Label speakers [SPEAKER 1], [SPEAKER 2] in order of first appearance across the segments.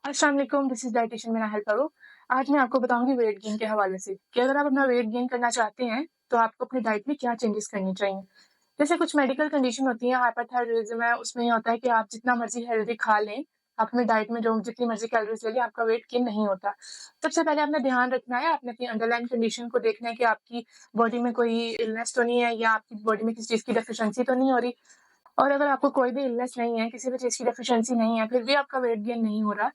[SPEAKER 1] अस्सलाम वालेकुम, this is dietitian Meena help करो। आज मैं आपको बताऊँगी वेट गेन के हवाले से कि अगर आप अपना वेट गेन करना चाहते हैं, तो आपको अपनी डाइट में क्या चेंजेस करनी चाहिए। जैसे कुछ मेडिकल कंडीशन होती है, हाइपरथायरायडिज़्म है, उसमें ये होता है कि आप जितना मर्ज़ी हेल्दी खा लें, आप अपनी डाइट में जो जितनी मर्ज़ी कैलोरीज़ ले लें, आपका वेट गेन नहीं होता। सबसे पहले आपने ध्यान रखना है, आपने अपनी अंडरलाइंग कंडीशन को देखना है कि आपकी बॉडी में कोई इलनेस तो नहीं है या आपकी बॉडी में किसी चीज़ की डेफिशिएंसी तो नहीं हो रही। और अगर आपको कोई भी इलनेस नहीं है, किसी भी चीज़ की डेफिशिएंसी नहीं है, फिर भी आपका वेट गेन नहीं हो रहा,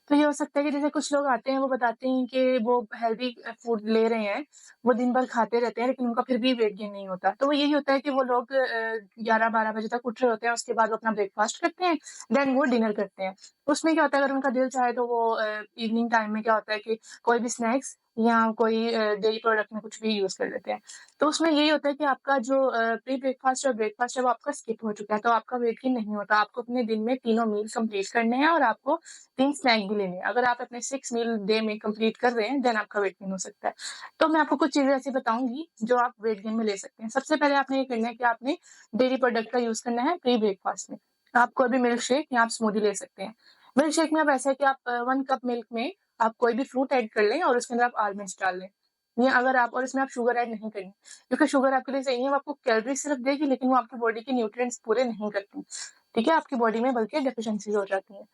[SPEAKER 1] तो ये हो सकता है कि जैसे कुछ लोग आते हैं, वो बताते हैं कि वो हेल्दी फूड ले रहे हैं, वो दिन भर खाते रहते हैं, लेकिन उनका फिर भी वेट गेन नहीं होता। तो वो यही होता है कि वो लोग 11-12 बजे तक उठ रहे होते हैं, उसके बाद वो अपना ब्रेकफ़ास्ट करते हैं, देन वो डिनर करते हैं। उसमें क्या होता है, अगर उनका दिल चाहे तो वो इवनिंग टाइम में क्या होता है कि कोई भी स्नैक्स या कोई डेयरी प्रोडक्ट में कुछ भी यूज़ कर लेते हैं। तो उसमें यही होता है कि आपका जो प्री ब्रेकफ़ास्ट और ब्रेकफ़ास्ट है वो आपका स्किप हो चुका है, तो आपका वेट गेन नहीं होता। आपको अपने दिन में तीनों मील कंप्लीट करने हैं और आपको 3 स्नैक भी लेने हैं। अगर आप अपने 6 मील डे में कंप्लीट कर रहे हैं, देन आपका वेट गेन हो सकता है। तो मैं आपको कुछ चीज़ें ऐसी बताऊँगी जो आप वेट गेन में ले सकते हैं। सबसे पहले आपने ये करना है कि आपने डेयरी प्रोडक्ट का यूज़ करना है प्री ब्रेकफ़ास्ट में। आप कोई भी मिल्क शेक या आप स्मूदी ले सकते हैं। मिल्क शेक में अब ऐसा है कि आप 1 कप मिल्क में आप कोई भी फ्रूट ऐड कर लें और उसके अंदर आप आलमंड्स डाल लें। या अगर आप और इसमें आप शुगर ऐड नहीं करनी, क्योंकि शुगर आपके लिए सही है, वो आपको कैलोरी सिर्फ देगी, लेकिन वो आपकी बॉडी के न्यूट्रिएंट्स पूरे नहीं करती, ठीक है? आपकी बॉडी में बल्कि डेफिशिएंसीज़ हो जाती हैं।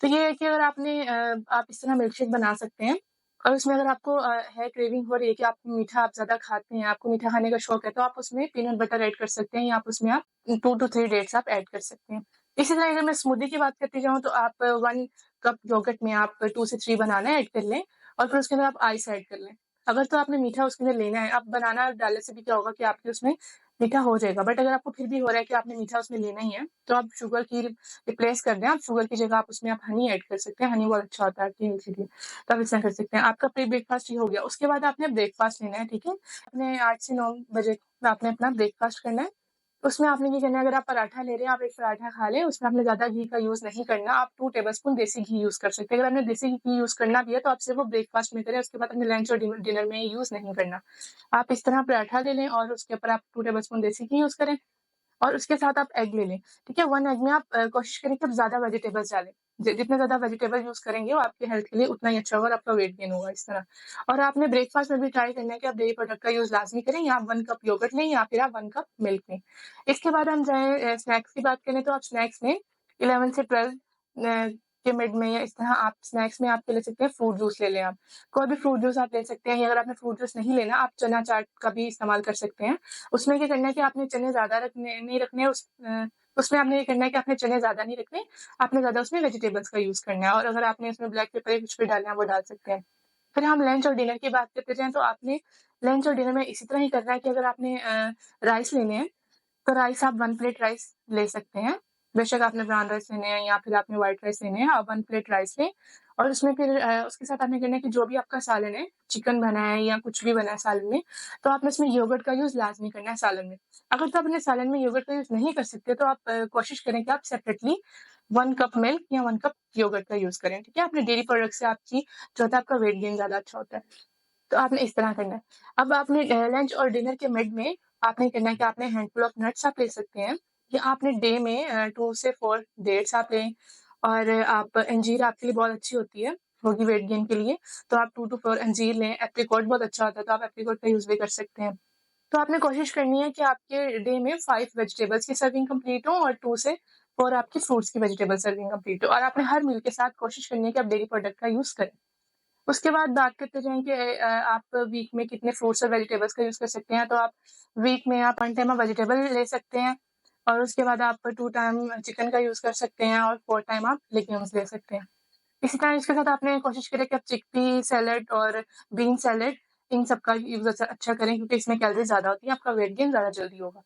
[SPEAKER 1] तो ये है कि अगर आप इस तरह मिल्कशेक बना सकते हैं और उसमें अगर आपको है क्रेविंग हो रही है कि आप मीठा आप ज़्यादा खाते हैं, आपको मीठा खाने का शौक है, तो आप उसमें पीनट बटर ऐड कर सकते हैं या आप उसमें आप 2 टू 3 डेट्स आप ऐड कर सकते हैं। इसी तरह अगर मैं स्मूदी की बात करती जाऊँ, तो आप 1 कप योगर्ट में आप 2 से 3 बनाना ऐड कर लें और फिर उसके अंदर आप आइस ऐड कर लें। अगर तो आपने मीठा उसके अंदर लेना है, अब बनाना डालने से भी क्या होगा कि आपके उसमें मीठा हो जाएगा, बट अगर आपको फिर भी हो रहा है कि आपने मीठा उसमें लेना ही है, तो आप शुगर की रिप्लेस कर दें। आप शुगर की जगह आप उसमें आप हनी ऐड कर सकते हैं, हनी बहुत अच्छा होता है आपकी हेल्थ के लिए, तो आप इस तरह कर सकते हैं। आपका प्री ब्रेकफ़ास्ट ये हो गया, उसके बाद आपने ब्रेकफ़ास्ट लेना है, ठीक है? आपने 8 से 9 बजे आपने अपना ब्रेकफ़ास्ट करना है। उसमें आपने ये करना है, अगर आप पराठा ले रहे हैं, आप 1 पराठा खा लें, उसमें आपने ज़्यादा घी का यूज़ नहीं करना, आप 2 टेबलस्पून देसी घी यूज़ कर सकते हैं। अगर आपने देसी घी यूज़ करना भी है, तो आप सिर्फ़ वो ब्रेकफ़ास्ट में करें, उसके बाद अपने लंच और डिनर में यूज़ नहीं करना। आप इस तरह पराठा ले लें और उसके ऊपर आप 2 टेबलस्पून देसी घी यूज़ करें और उसके साथ आप एग ले लें, ठीक है? 1 एग में आप कोशिश करें कि आप ज़्यादा वेजिटेबल्स डालें। जि जितने ज़्यादा वेजिटेबल यूज़ करेंगे, वो आपके हेल्थ के लिए उतना ही अच्छा होगा और आपका वेट गेन होगा इस तरह। और आपने ब्रेकफ़ास्ट में भी ट्राई करना है कि आप डेयरी प्रोडक्ट का यूज़ लाज़मी करें, या आप 1 कप योगर्ट लें या फिर आप 1 कप मिल्क लें। इसके बाद हम जाएँ स्नैक्स की बात करें, तो आप स्नैक्स में 11 से 12 के मिड में या इस तरह आप स्नैक्स में आप ले सकते हैं, फ्रूट जूस ले लें आप। कोई भी फ्रूट जूस आप ले सकते हैं, या अगर आपने फ्रूट जूस नहीं लेना, आप चना चाट का भी इस्तेमाल कर सकते हैं। उसमें क्या करना है कि आपने चने ज़्यादा रखने नहीं रखने, उसमें आपने ये करना है कि आपने चने ज़्यादा नहीं रखने, आपने ज़्यादा उसमें वेजिटेबल्स का यूज़ करना है, और अगर आपने उसमें ब्लैक पेपर या कुछ भी डालना है, वो डाल सकते हैं। फिर हम लंच और डिनर की बात करते जाएँ, तो आपने लंच और डिनर में इसी तरह ही करना है कि अगर आपने राइस लेने हैं, तो राइस आप 1 प्लेट राइस ले सकते हैं। बेशक आपने ब्राउन राइस लेने हैं या फिर आपने व्हाइट राइस लेने हैं, आप 1 प्लेट राइस लें और उसमें फिर उसके साथ आपने करना है कि जो भी आपका सालन है, चिकन बना है या कुछ भी बना है सालन में, तो आपने उसमें योगर्ट का यूज़ लाज़मी करना है सालन में। अगर तो आप अपने सालन में योगर्ट का यूज़ नहीं कर सकते, तो आप कोशिश करें कि आप सेपरेटली 1 कप मिल्क या 1 कप योगर्ट का यूज़ करें, ठीक है? अपने डेयरी प्रोडक्ट से आपकी जो होता है आपका वेट गेन ज़्यादा अच्छा होता है। तो आपने इस तरह करना है। अब आपने लंच और डिनर के मिड में आपने करना है कि आपने हैंडफुल ऑफ नट्स आप ले सकते हैं, या आपने डे में 2 से 4 डेट्स आप लें, और आप अंजीर आपके लिए बहुत अच्छी होगी वेट गेन के लिए, तो आप 2 टू 4 अंजीर लें। एप्रिकॉट बहुत अच्छा होता है, तो आप एप्रिकॉट का यूज़ भी कर सकते हैं। तो आपने कोशिश करनी है कि आपके डे में 5 वेजिटेबल्स की सर्विंग कंप्लीट हो और 2 से 4 आपकी फ्रूट्स की वेजिटेबल सर्विंग कंप्लीट हो, और आपने हर मील के साथ कोशिश करनी है कि आप डेयरी प्रोडक्ट का यूज़ करें। उसके बाद बात करते जाएँ कि आप वीक में कितने फ्रूट्स और वेजिटेबल्स का यूज़ कर सकते हैं, तो आप वीक में आप 1 टाइम आप वेजिटेबल ले सकते हैं, और उसके बाद आप 2 टाइम चिकन का यूज़ कर सकते हैं और 4 टाइम आप लेग्यूम्स ले सकते हैं। इसी तरह इसके साथ आपने कोशिश करें कि आप चिकपी सैलेड और बीन सैलेड, इन सब का यूज़ अच्छा करें, क्योंकि इसमें कैलोरी ज़्यादा होती है, आपका वेट गेन ज़्यादा जल्दी होगा।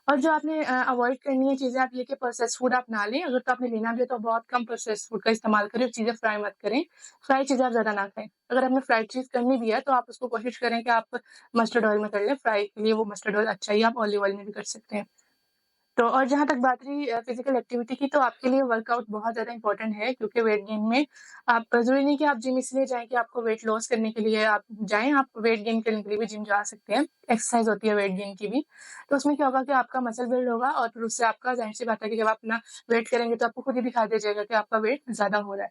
[SPEAKER 1] और जो आपने अवॉइड करनी है चीज़ें, आप ये कि प्रोसेस्ड फूड आप ना लें, अगर तो आपने लेना भी है तो बहुत कम प्रोसेस्ड फूड का इस्तेमाल करें, चीज़ें फ्राई मत करें, फ्राई चीज़ें आप ज़्यादा ना खाएँ। अगर आपने फ्राइड चीज़ करनी भी है, तो आप उसको कोशिश करें कि आप मस्टर्ड ऑयल में कर लें, फ्राई के लिए वो मस्टर्ड ऑयल अच्छा ही है, आप ऑलिव ऑयल में भी कर सकते हैं। तो और जहाँ तक बात रही फ़िज़िकल एक्टिविटी की, तो आपके लिए वर्कआउट बहुत ज़्यादा इम्पोर्टेंट है, क्योंकि वेट गेन में आप ज़रूरी नहीं कि आप जिम इसलिए जाएँ कि आपको वेट लॉस करने के लिए आप जाएँ, आप वेट गेन करने के लिए भी जिम जा सकते हैं। एक्सरसाइज़ होती है वेट गेन की भी। तो उसमें क्या होगा कि आपका मसल बिल्ड होगा, और फिर उससे आपका ज़ाहिर-सी बात है कि जब आप अपना वेट करेंगे, तो आपको खुद ही दिखाई दे जाएगा कि आपका वेट ज़्यादा हो रहा है।